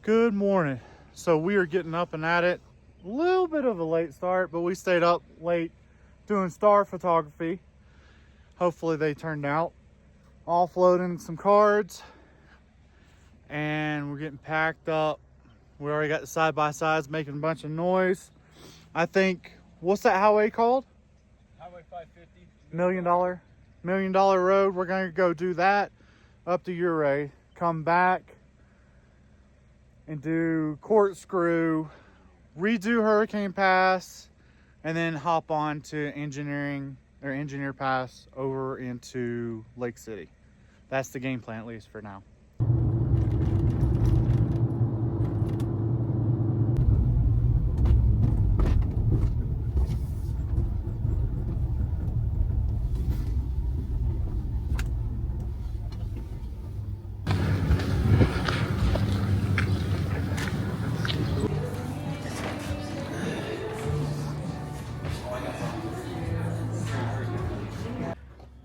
Good morning. So we are getting up and at it. A little bit of a late start, but we stayed up late doing star photography. Hopefully they turned out. Offloading some cards and we're getting packed up. We already got the side-by-sides making a bunch of noise. I think, what's that highway called? Highway 550. $1 million road. We're gonna go do that up to Uray, come back and do corkscrew, redo Hurricane Pass, and then hop on to Engineer Pass over into Lake City. That's the game plan, at least for now.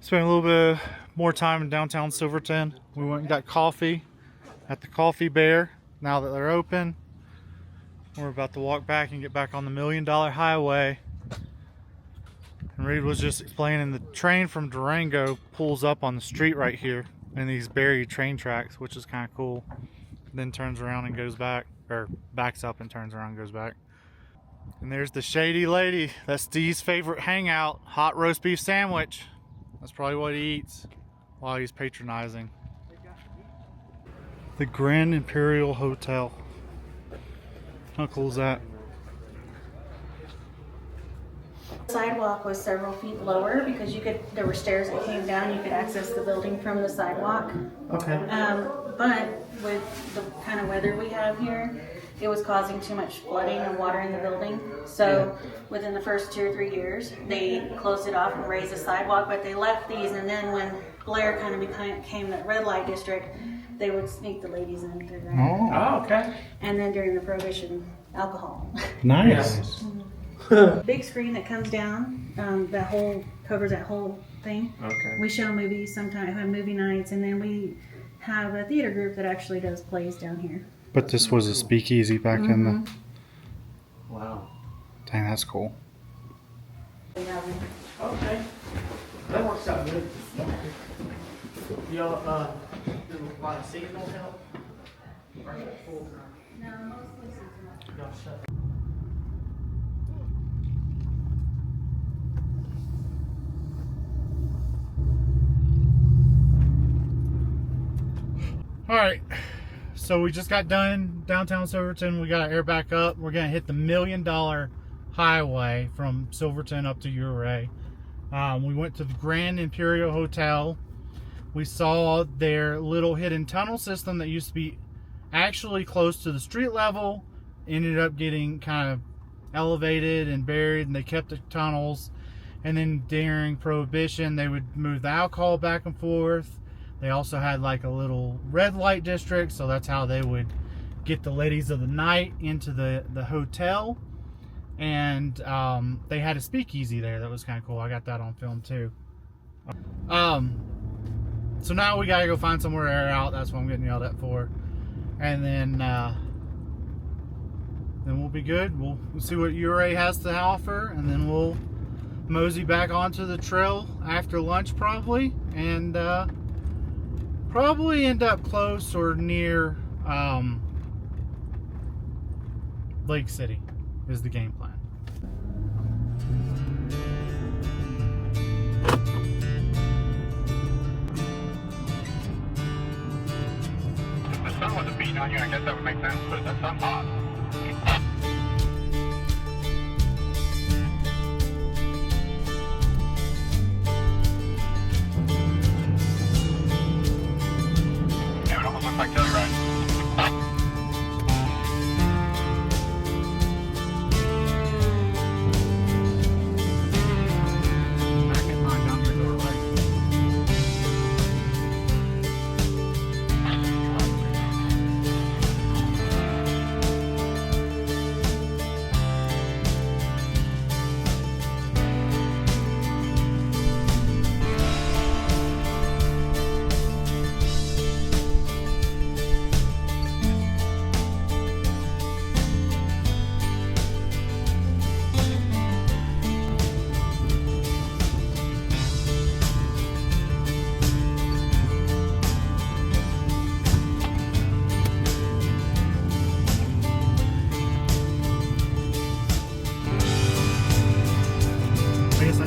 Spent a little bit more time in downtown Silverton. We went and got coffee at the Coffee Bear. Now that they're open, we're about to walk back and get back on the $1 million highway. And Reed was just explaining the train from Durango pulls up on the street right here in these buried train tracks, which is kind of cool. Then turns around and goes back, or backs up and turns around and goes back. And there's the shady lady. That's Steve's favorite hangout, hot roast beef sandwich. That's probably what he eats while he's patronizing. The Grand Imperial Hotel. How cool is that? The sidewalk was several feet lower because there were stairs that came down. You could access the building from the sidewalk. Okay. But with the kind of weather we have here, it was causing too much flooding and water in the building. So within the first 2 or 3 years, they closed it off and raised the sidewalk, but they left these. And then when Blair kind of became the red light district, they would sneak the ladies in through there. Oh, okay. And then during the Prohibition, alcohol. Nice. Big screen that comes down, covers that whole thing. Okay. We show movies sometimes, have movie nights, and then we have a theater group that actually does plays down here. But this was a speakeasy back in the... Wow. Dang, that's cool. Okay. That works out good. Y'all, do a lot of seasonal help? Or is it full time? No, mostly seasonal. Y'all shut. All right. So we just got done downtown Silverton. We got our air back up. We're gonna hit the $1 million highway from Silverton up to Uray. We went to the Grand Imperial Hotel. We saw their little hidden tunnel system that used to be actually close to the street level. Ended up getting kind of elevated and buried, and they kept the tunnels. And then during Prohibition, they would move the alcohol back and forth. They also had like a little red light district, so that's how they would get the ladies of the night into the hotel. And they had a speakeasy there that was kind of cool. I got that on film too. So now we gotta go find somewhere to air out. That's what I'm getting yelled at for. And then we'll be good. We'll see what Uray has to offer, and then we'll mosey back onto the trail after lunch probably, and probably end up close or near Lake City is the game plan. If the sun wasn't beating on you, I guess that would make sense, but the sun's hot. Yeah, it almost looks like Telluride.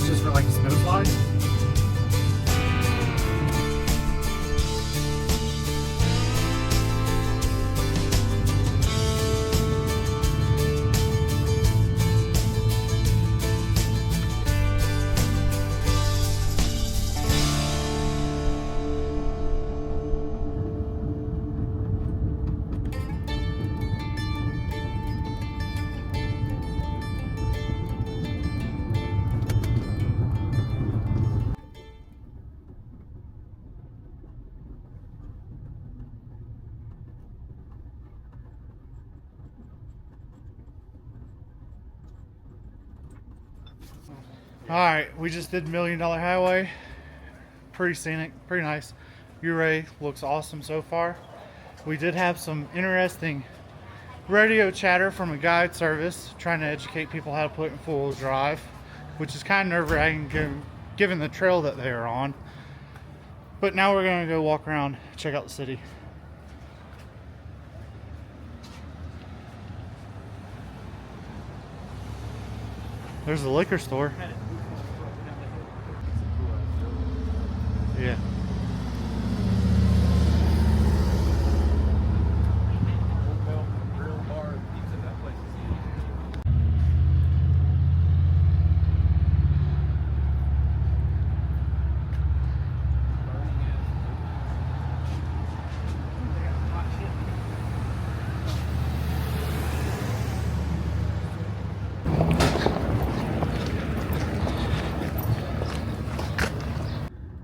that's just for like a snow slide. Alright, we just did $1 Million Highway. Pretty scenic, pretty nice. Uray looks awesome so far. We did have some interesting radio chatter from a guide service trying to educate people how to put it in four-wheel drive, which is kind of nerve-wracking given the trail that they are on. But now we're going to go walk around, check out the city. There's the liquor store. Yeah.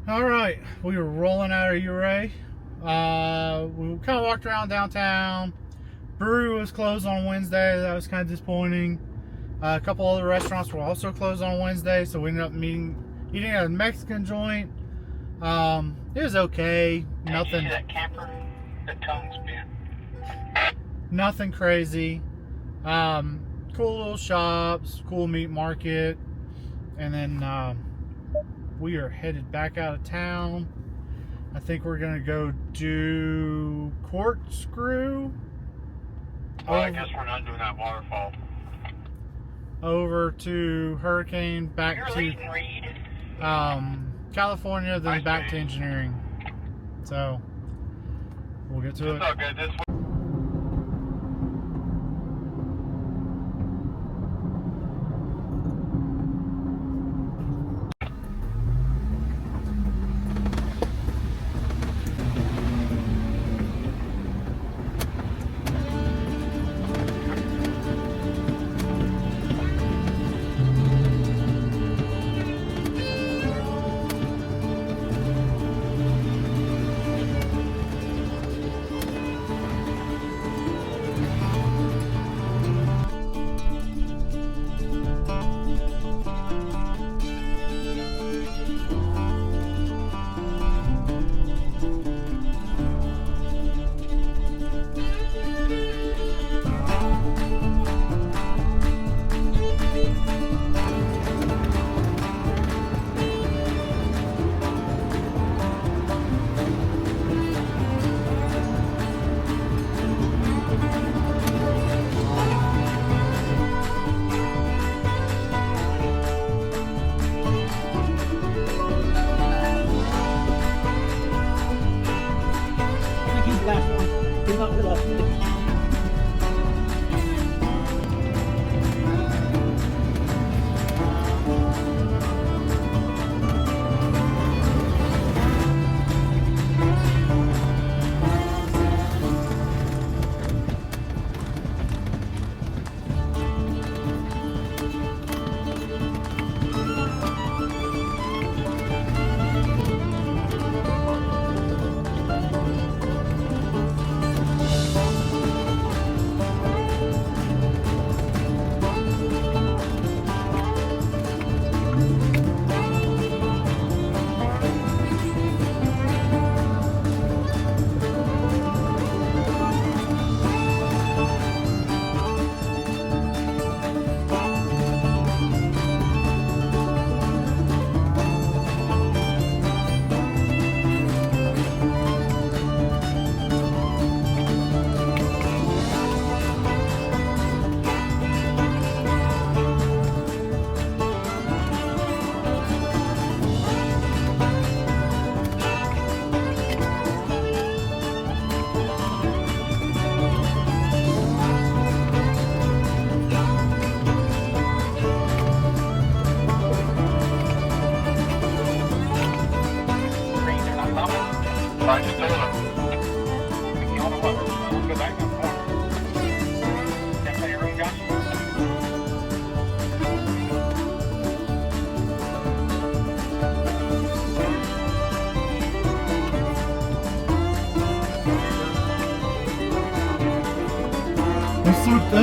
Alright, we were rolling out of Uray. We kind of walked around downtown. Brewery was closed on Wednesday. That was kind of disappointing. A couple other restaurants were also closed on Wednesday, so we ended up eating at a Mexican joint. It was okay. Nothing. Did you see that camper? The tongue's bent. Nothing crazy. Cool little shops, cool meat market, and then we are headed back out of town. I think we're gonna go do Corkscrew. Well, I guess we're not doing that waterfall. Over to Hurricane, back You're to leading, Reed. California, then Nice back to day. engineering. So we'll get to It's it. all good. This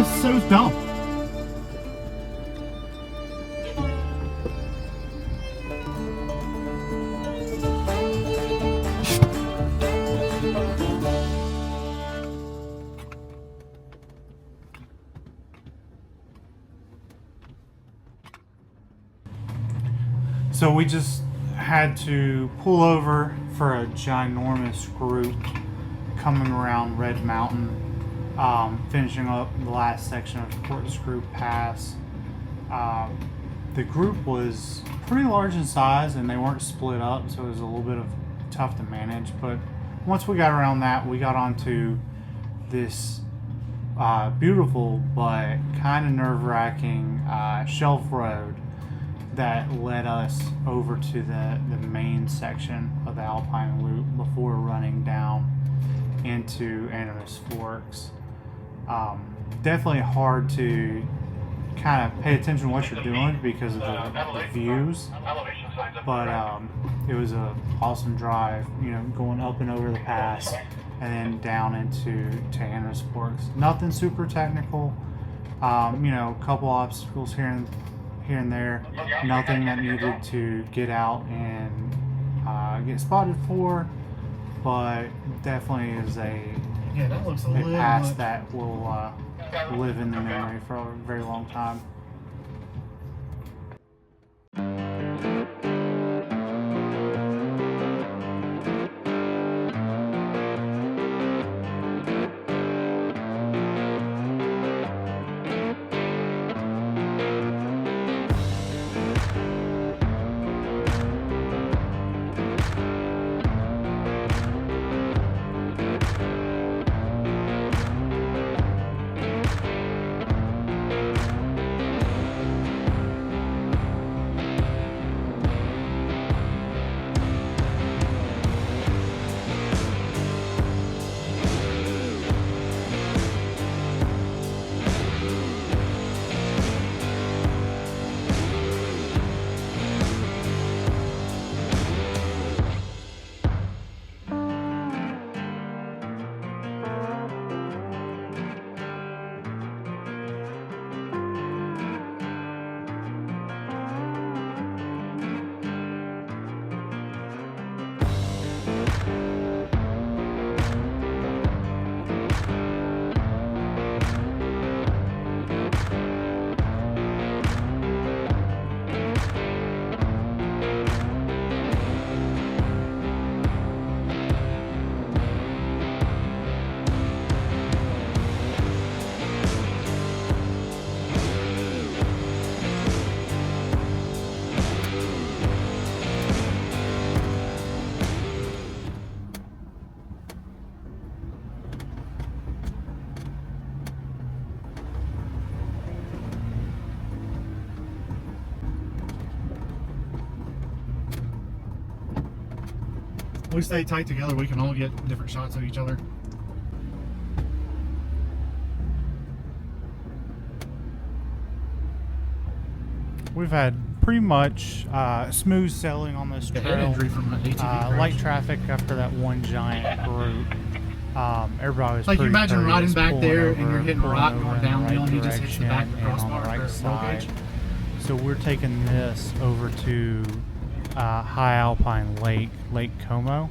This is so dumb. So we just had to pull over for a ginormous group coming around Red Mountain, finishing up the last section of Corkscrew Pass. The group was pretty large in size and they weren't split up, so it was a little bit of tough to manage. But once we got around that, we got onto this beautiful but kind of nerve-wracking shelf road that led us over to the main section of the Alpine loop before running down into Animas Forks. Definitely hard to kind of pay attention to what you're doing because of the views, but it was a awesome drive, you know, going up and over the pass and then down into Animas Forks. Nothing super technical, you know, a couple obstacles here and there, nothing that needed to get out and get spotted for, but definitely is a pass that will live in the memory for a very long time. We stay tight together, we can all get different shots of each other. We've had pretty much smooth sailing on this trail. Light traffic after that one giant group. Everybody was like you imagine courteous, riding back there over, and you're hitting a rock going downhill and he just hits the back of the and on crossbar the right or side. gauge. So we're taking this over to High Alpine Lake, Lake Como,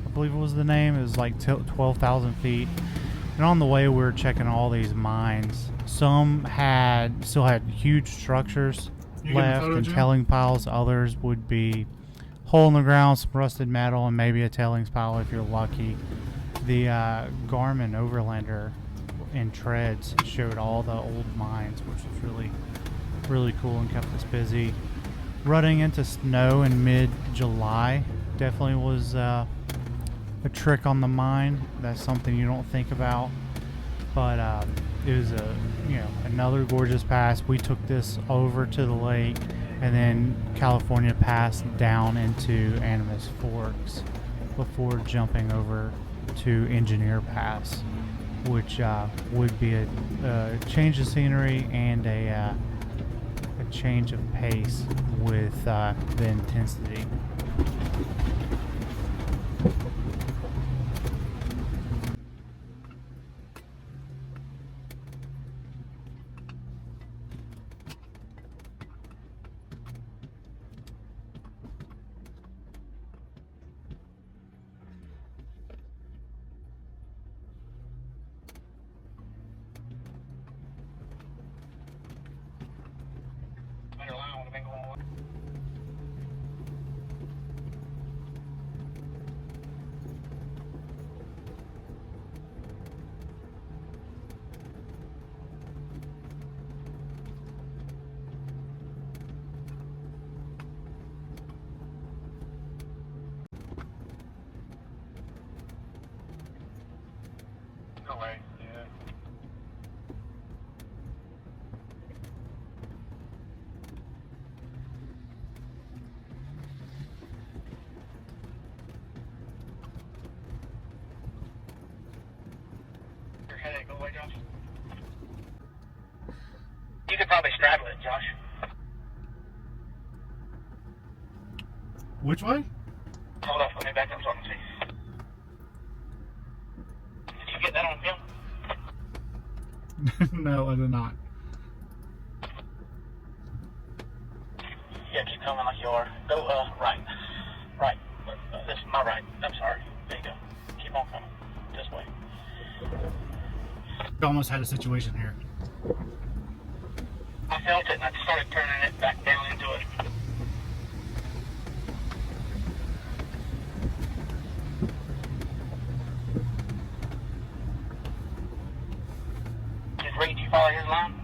I believe it was the name. It was like 12,000 feet. And on the way, we were checking all these mines. Some still had huge structures left and tailing piles. Others would be hole in the ground, some rusted metal, and maybe a tailings pile if you're lucky. The Garmin Overlander in treads showed all the old mines, which was really cool and kept us busy. Running into snow in mid-July definitely was a trick on the mind. That's something you don't think about, but it was another gorgeous pass. We took this over to the lake and then California Pass down into Animas Forks before jumping over to Engineer Pass, which would be a change of scenery and a change of pace with the intensity. Josh. Which way? Hold up, let me back up so I can see. Did you get that on film? No, I did not. Yeah, keep coming like you are. Go, right. Right. This is my right. I'm sorry. There you go. Keep on coming. This way. We almost had a situation here. I felt it and I started turning it back down into it. Just Reed, do you follow his line?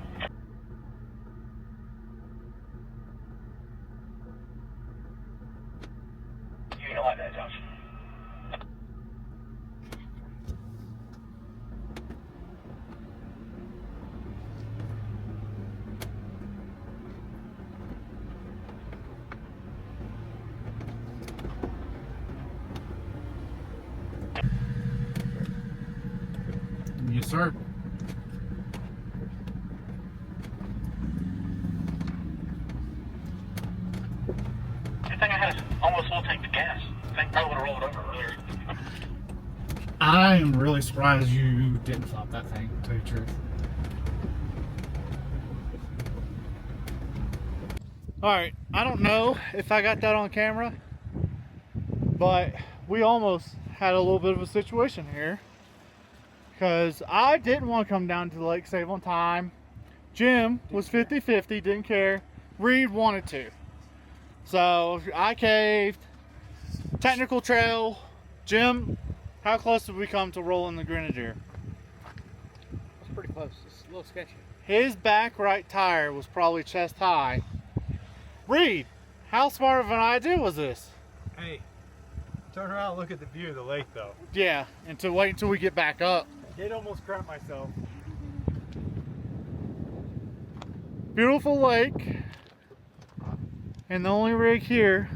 You don't like that, Josh. Yes, sir. Good thing I had almost full tank of gas. I think I would have rolled over earlier. I am really surprised you didn't flop that thing, to tell you the truth. Alright, I don't know if I got that on camera, but we almost had a little bit of a situation here. Because I didn't want to come down to the lake, save on time. Jim was 50-50, didn't care. Reed wanted to. So I caved. Technical trail. Jim, how close did we come to rolling the Grenadier? It's pretty close. It's a little sketchy. His back right tire was probably chest high. Reed, how smart of an idea was this? Hey, turn around and look at the view of the lake though. Yeah, and to wait until we get back up. Did almost crap myself. Beautiful lake. And the only rig here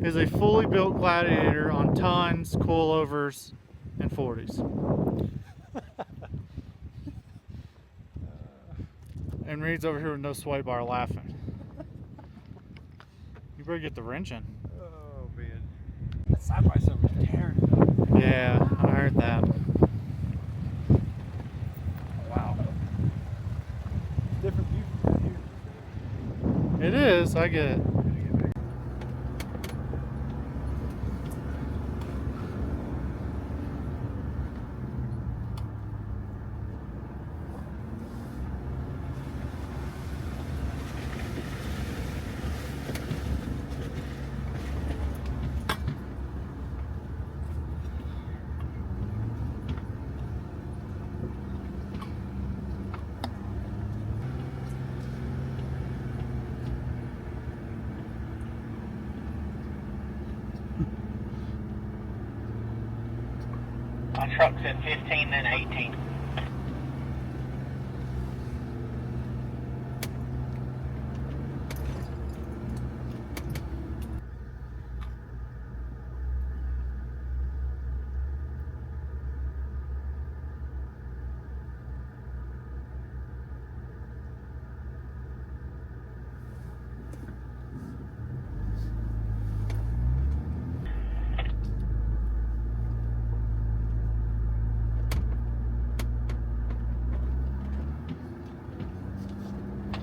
is a fully built Gladiator on tons, coilovers, and 40s. And Reed's over here with no sway bar laughing. You better get the wrench in. Oh man. That side by side was tearing it up. Yeah, I heard that. Wow. Different view from here. It is, I get it. My truck said 15, then 18.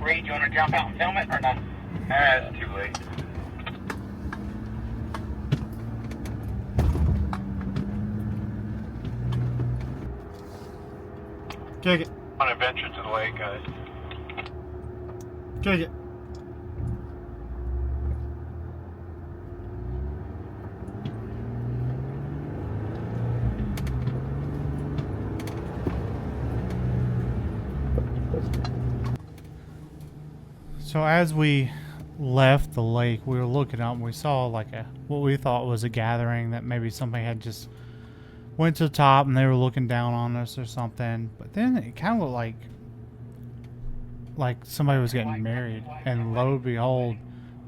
Reed, you want to jump out and film it or no? It's too late. Kick it. On an adventure to the lake, guys. Kick it. So as we left the lake, we were looking up and we saw like what we thought was a gathering that maybe somebody had just went to the top and they were looking down on us or something. But then it kind of looked like somebody was getting married. And lo and behold,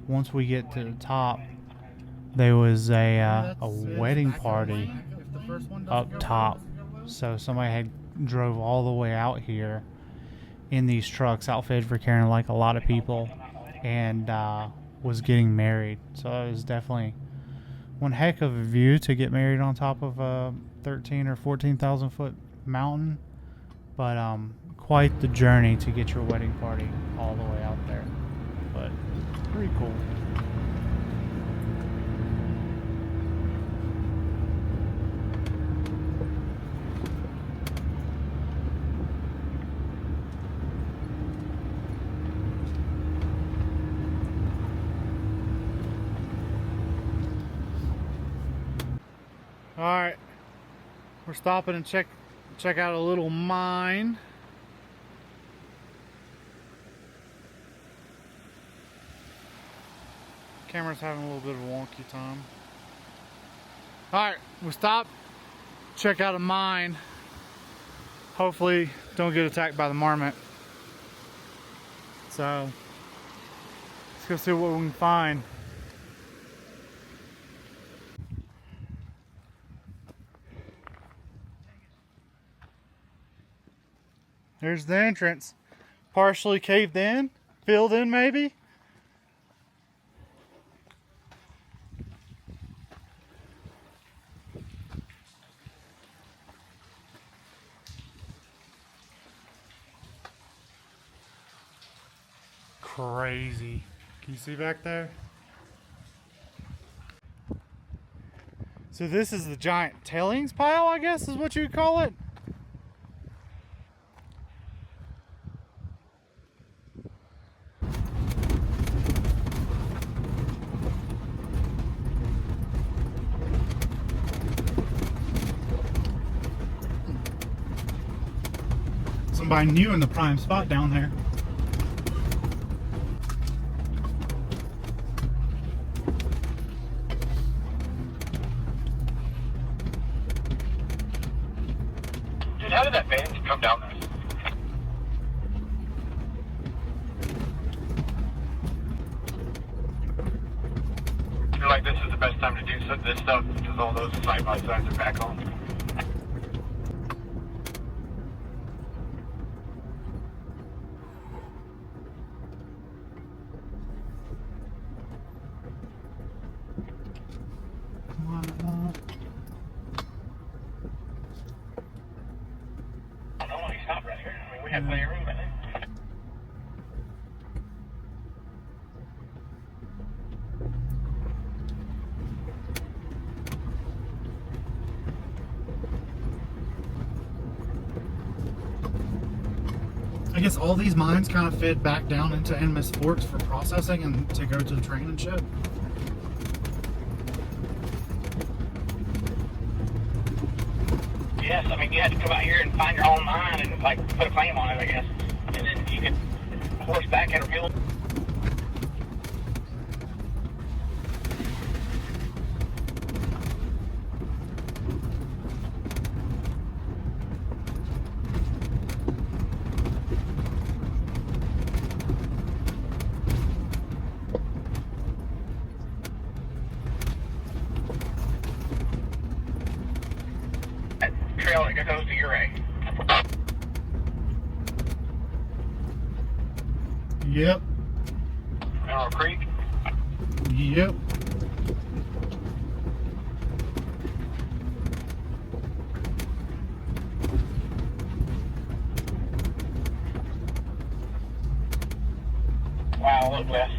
once we get to the top, there was a wedding party up top. So somebody had drove all the way out here in these trucks outfitted for carrying like a lot of people, and was getting married. So it was definitely one heck of a view to get married on top of a 13 or 14,000 foot mountain, but quite the journey to get your wedding party all the way out there, but pretty cool. All right, we're stopping and check out a little mine. Camera's having a little bit of a wonky time. All right, we stopped, check out a mine. Hopefully don't get attacked by the marmot. So let's go see what we can find. There's the entrance. Partially caved in, filled in maybe. Crazy. Can you see back there? So this is the giant tailings pile, I guess is what you would call it. Somebody new in the prime spot down there. Dude, how did that van come down there? I feel like this is the best time to do this stuff because all those side-by-sides are back on. I don't know why he stopped right here. I mean, we have plenty of room in it. I guess all these mines kind of fed back down into Animas Forks for processing and to go to the train and ship. Yes, I mean, you had to come out here and find your own mine and, like, put a claim on it, I guess. And then you could horseback it or mule. That trail that goes to Uray. Yep. Mineral Creek. Yep. Wow, look, Wes.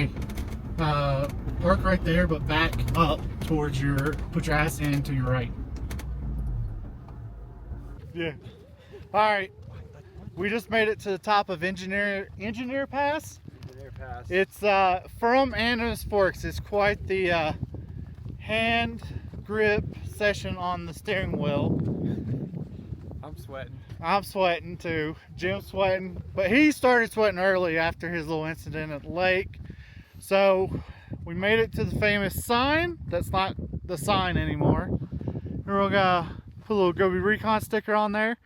Uray. Park right there, but back up towards put your ass in to your right. Yeah. All right. We just made it to the top of Engineer Pass. Engineer Pass. It's from Animas Forks. It's quite the hand grip session on the steering wheel. I'm sweating. I'm sweating too. Jim's sweating, but he started sweating early after his little incident at the lake. So we made it to the famous sign. That's not the sign anymore. We're gonna put a little Gobi Recon sticker on there.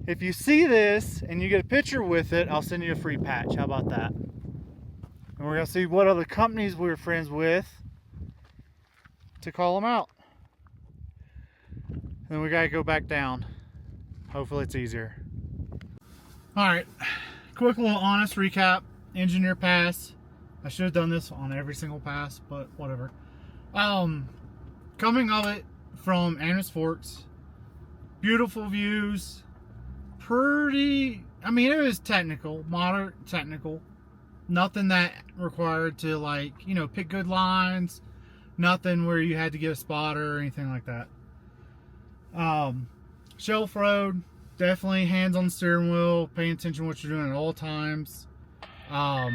If you see this and you get a picture with it, I'll send you a free patch. How about that? And we're gonna see what other companies we were friends with to call them out. Then we gotta go back down. Hopefully it's easier. All right, quick little honest recap. Engineer Pass. I should have done this on every single pass, but whatever. Coming of it from Animas Forks, beautiful views. Pretty, I mean, it was technical, moderate technical. Nothing that required to, like, you know, pick good lines. Nothing where you had to get a spotter or anything like that. Shelf road, definitely hands on the steering wheel, paying attention to what you're doing at all times. No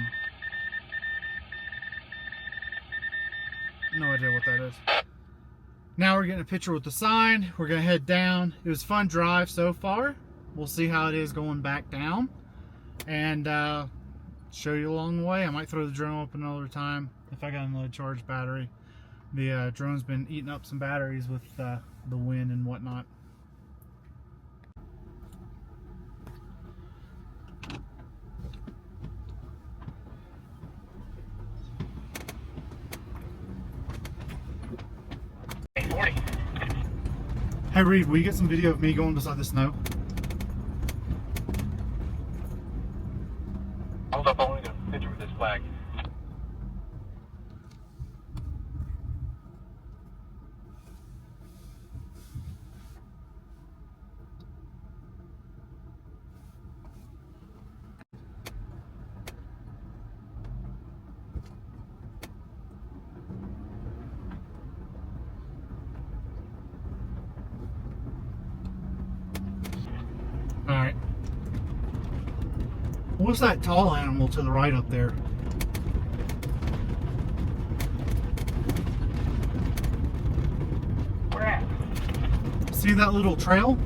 idea what that is. Now we're getting a picture with the sign. We're gonna head down. It was a fun drive so far. We'll see how it is going back down, and show you along the way. I might throw the drone up another time if I got another charged battery. The drone's been eating up some batteries with the wind and whatnot. Hey Reed, will you get some video of me going beside the snow? Hold up, I want to get a picture with this flag. Alright. What's that tall animal to the right up there? Where at? See that little trail?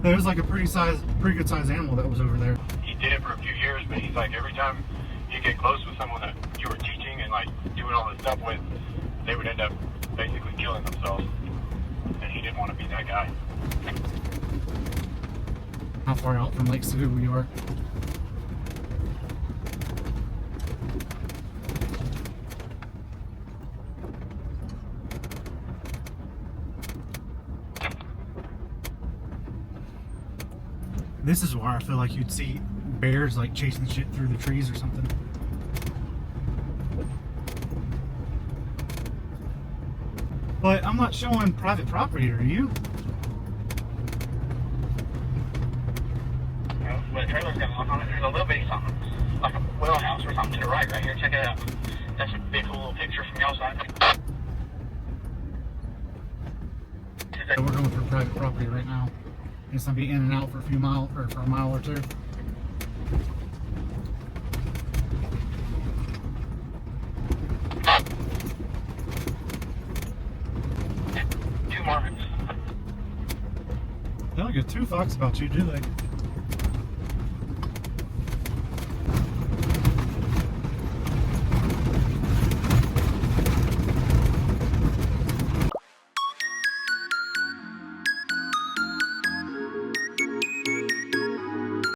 There's like a pretty good sized animal that was over there. He did it for a few years, but he's like, every time you get close with someone that you were teaching and like doing all this stuff with, they would end up basically killing themselves. And he didn't want to be that guy. How far out from Lake Sugu we are? This is where I feel like you'd see bears like chasing shit through the trees or something. But I'm not showing private property, are you? When the trailer's got a lock on it, there's a little bitty something, like a well house or something to the right here. Check it out. That's a big cool little picture from y'all side. So we're going for private property right now. It's gonna be in and out for a few miles, or for a mile or two. 2 Mormons. They don't give two fucks about you, do they?